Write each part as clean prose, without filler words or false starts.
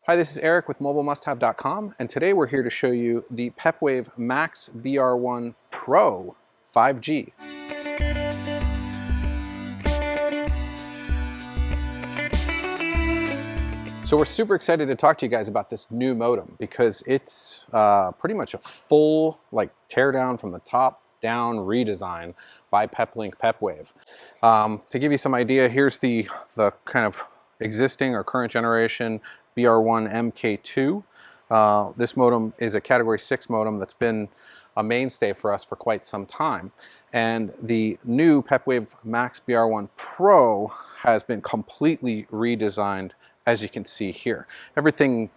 Hi, this is Eric with mobilemusthave.com, and today we're here to show you the Pepwave Max Br1 Pro 5G. So we're super excited to talk to you guys about this new modem because it's pretty much a full teardown from the top down redesign by Peplink Pepwave. To give you some idea, here's the kind of existing or current generation Br1 MK2. This modem is a Category 6 modem that's been a mainstay for us for quite some time. And the new Pepwave Max Br1 Pro has been completely redesigned, as you can see here. Everything,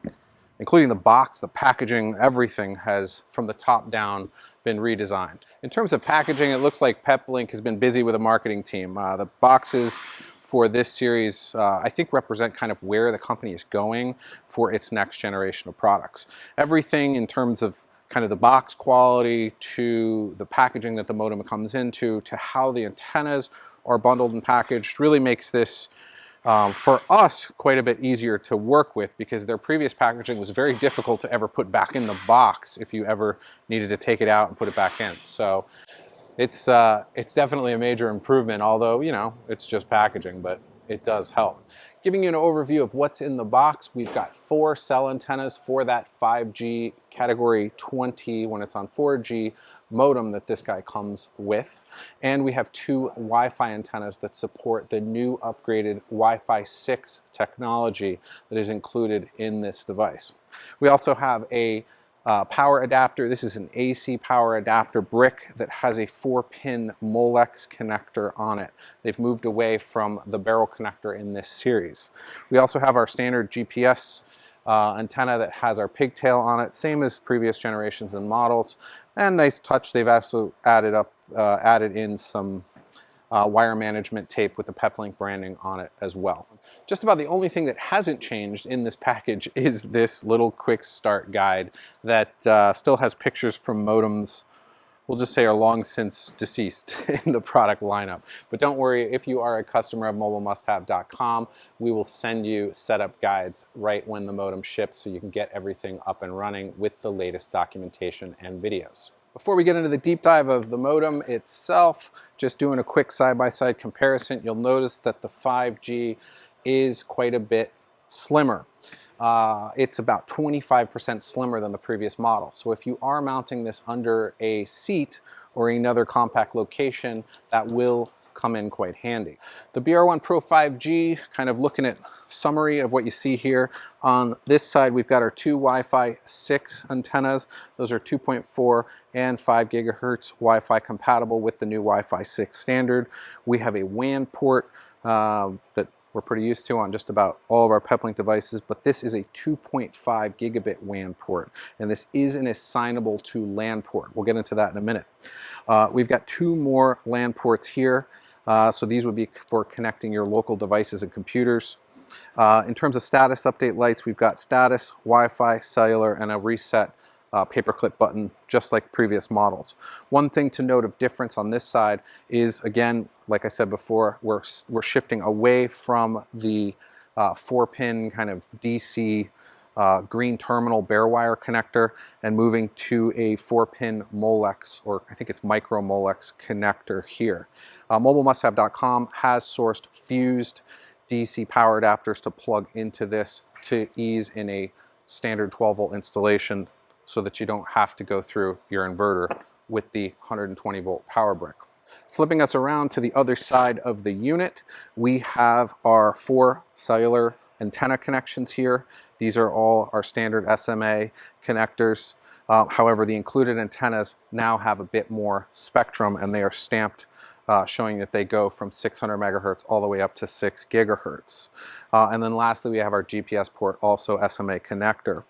including the box, the packaging, everything has, from the top down, been redesigned. In terms of packaging, it looks like Peplink has been busy with a marketing team. The boxes for this series, I think, represent kind of where the company is going for its next generation of products. Everything in terms of kind of the box quality to the packaging that the modem comes into to how the antennas are bundled and packaged really makes this for us quite a bit easier to work with, because their previous packaging was very difficult to ever put back in the box if you ever needed to take it out and put it back in. So it's definitely a major improvement, although, you know, it's just packaging, but it does help. Giving you an overview of what's in the box, we've got 4 cell antennas for that 5G Category 20 when it's on 4G modem that this guy comes with. And we have 2 Wi-Fi antennas that support the new upgraded Wi-Fi 6 technology that is included in this device. We also have a power adapter. This is an AC power adapter brick that has a 4-pin Molex connector on it. They've moved away from the barrel connector in this series. We also have our standard GPS antenna that has our pigtail on it, same as previous generations and models. And nice touch, they've also added in some wire management tape with the Peplink branding on it as well. Just about the only thing that hasn't changed in this package is this little quick start guide that still has pictures from modems we'll just say are long since deceased in the product lineup. But don't worry, if you are a customer of mobilemusthave.com, we will send you setup guides right when the modem ships so you can get everything up and running with the latest documentation and videos. Before we get into the deep dive of the modem itself, just doing a quick side-by-side comparison, you'll notice that the 5G is quite a bit slimmer. It's about 25% slimmer than the previous model. So if you are mounting this under a seat or another compact location, that will come in quite handy. The Br1 Pro 5G, kind of looking at summary of what you see here. On this side, we've got our 2 Wi-Fi 6 antennas. Those are 2.4 and 5 gigahertz Wi-Fi compatible with the new Wi-Fi 6 standard. We have a WAN port that we're pretty used to on just about all of our Peplink devices, but this is a 2.5 gigabit WAN port, and this is an assignable to LAN port. We'll get into that in a minute. We've got 2 more LAN ports here, so these would be for connecting your local devices and computers. In terms of status update lights, we've got status, Wi-Fi, cellular, and a reset paperclip button, just like previous models. One thing to note of difference on this side is, again, like I said before, we're shifting away from the 4-pin kind of DC green terminal bare wire connector and moving to a 4-pin Molex, or I think it's micro Molex connector here. mobilemusthave.com has sourced fused DC power adapters to plug into this to ease in a standard 12-volt installation, so that you don't have to go through your inverter with the 120 volt power brick. Flipping us around to the other side of the unit, we have our 4 cellular antenna connections here. These are all our standard SMA connectors. However, the included antennas now have a bit more spectrum, and they are stamped showing that they go from 600 megahertz all the way up to 6 gigahertz. And then lastly, we have our GPS port, also SMA connector.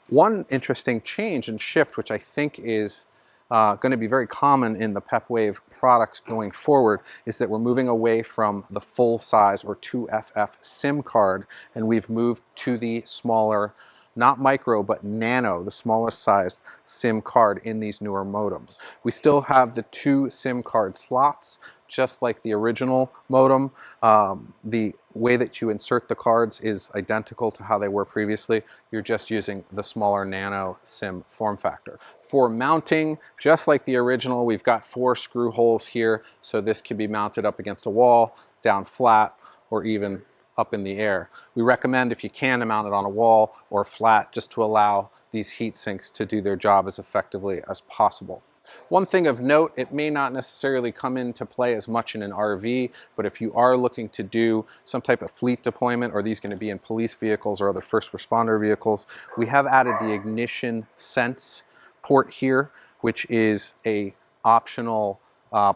One interesting change and shift, which I think is going to be very common in the Pepwave products going forward, is that we're moving away from the full size or 2FF SIM card, and we've moved to the smaller, not micro, but nano, the smallest sized SIM card in these newer modems. We still have the 2 SIM card slots, just like the original modem. The way that you insert the cards is identical to how they were previously. You're just using the smaller nano SIM form factor. For mounting, just like the original, we've got 4 screw holes here, so this can be mounted up against a wall, down flat, or even up in the air. We recommend, if you can, to mount it on a wall or flat, just to allow these heat sinks to do their job as effectively as possible. One thing of note, it may not necessarily come into play as much in an RV, but if you are looking to do some type of fleet deployment, or these going to be in police vehicles or other first responder vehicles, we have added the ignition sense port here, which is a optional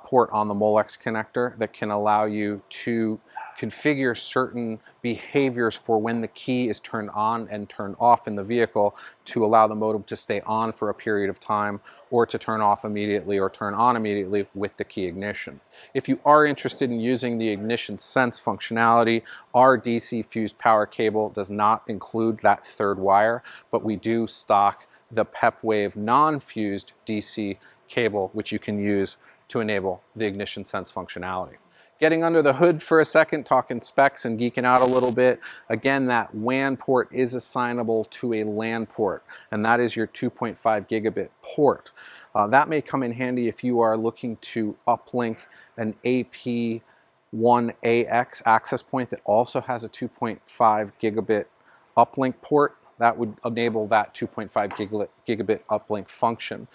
port on the Molex connector that can allow you to configure certain behaviors for when the key is turned on and turned off in the vehicle to allow the modem to stay on for a period of time, or to turn off immediately or turn on immediately with the key ignition. If you are interested in using the ignition sense functionality, our DC fused power cable does not include that third wire, but we do stock the Pepwave non-fused DC cable, which you can use to enable the ignition sense functionality. Getting under the hood for a second, talking specs and geeking out a little bit. Again, that WAN port is assignable to a LAN port, and that is your 2.5 gigabit port. That may come in handy if you are looking to uplink an AP1AX access point that also has a 2.5 gigabit uplink port. That would enable that 2.5 gigabit uplink function.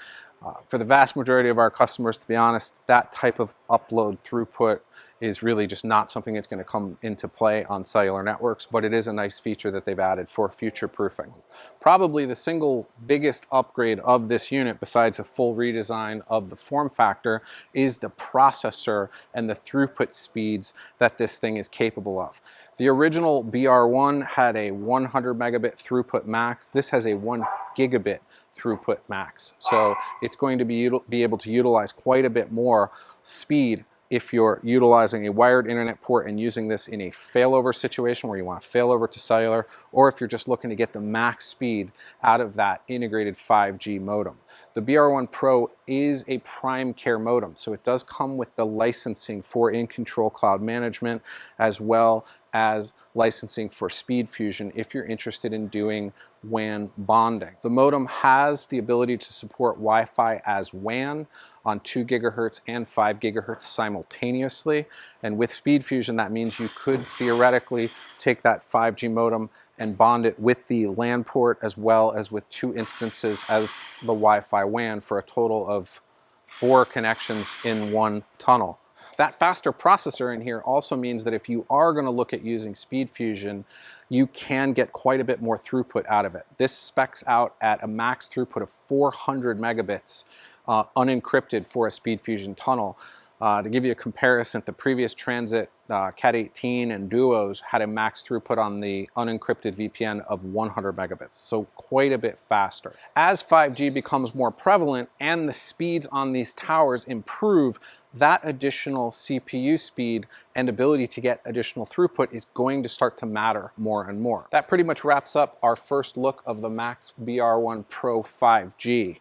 For the vast majority of our customers, to be honest, that type of upload throughput is really just not something that's going to come into play on cellular networks, but it is a nice feature that they've added for future proofing. Probably the single biggest upgrade of this unit, besides a full redesign of the form factor, is the processor and the throughput speeds that this thing is capable of. The original Br1 had a 100 megabit throughput max. This has a 1 gigabit throughput max. So it's going to be able to utilize quite a bit more speed if you're utilizing a wired internet port and using this in a failover situation where you want to fail over to cellular, or if you're just looking to get the max speed out of that integrated 5G modem. The Br1 Pro is a prime care modem, so it does come with the licensing for in-control cloud management, as well as licensing for Speed Fusion if you're interested in doing WAN bonding. The modem has the ability to support Wi-Fi as WAN on 2 gigahertz and 5 gigahertz simultaneously, and with Speed Fusion that means you could theoretically take that 5G modem and bond it with the LAN port as well as with 2 instances of the Wi-Fi WAN for a total of 4 connections in one tunnel. That faster processor in here also means that if you are going to look at using Speed Fusion, you can get quite a bit more throughput out of it. This specs out at a max throughput of 400 megabits unencrypted for a Speed Fusion tunnel. To give you a comparison, the previous Transit Cat 18 and Duos had a max throughput on the unencrypted VPN of 100 megabits, so quite a bit faster. As 5G becomes more prevalent and the speeds on these towers improve, that additional CPU speed and ability to get additional throughput is going to start to matter more and more. That pretty much wraps up our first look of the Max Br1 Pro 5G.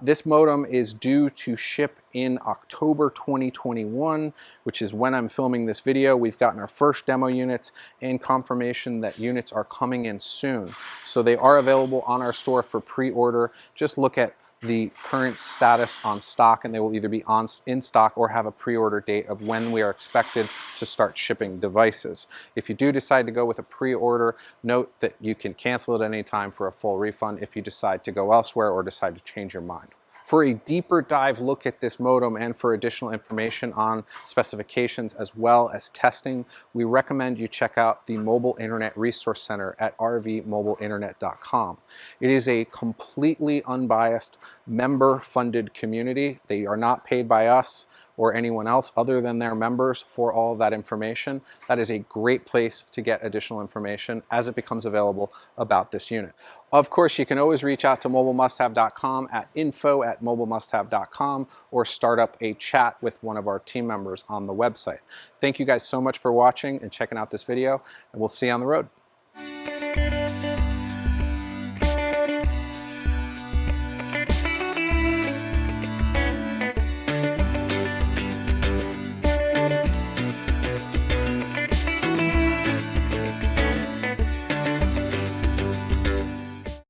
This modem is due to ship in October 2021, which is when I'm filming this video. We've gotten our first demo units and confirmation that units are coming in soon. So they are available on our store for pre-order. Just look at the current status on stock, and they will either be in stock or have a pre-order date of when we are expected to start shipping devices. If you do decide to go with a pre-order, note that you can cancel at any time for a full refund if you decide to go elsewhere or decide to change your mind. For a deeper dive look at this modem and for additional information on specifications as well as testing, we recommend you check out the Mobile Internet Resource Center at rvmobileinternet.com. It is a completely unbiased, member-funded community. They are not paid by us or anyone else other than their members for all of that information. That is a great place to get additional information as it becomes available about this unit. Of course, you can always reach out to mobilemusthave.com at info@mobilemusthave.com or start up a chat with one of our team members on the website. Thank you guys so much for watching and checking out this video, and we'll see you on the road.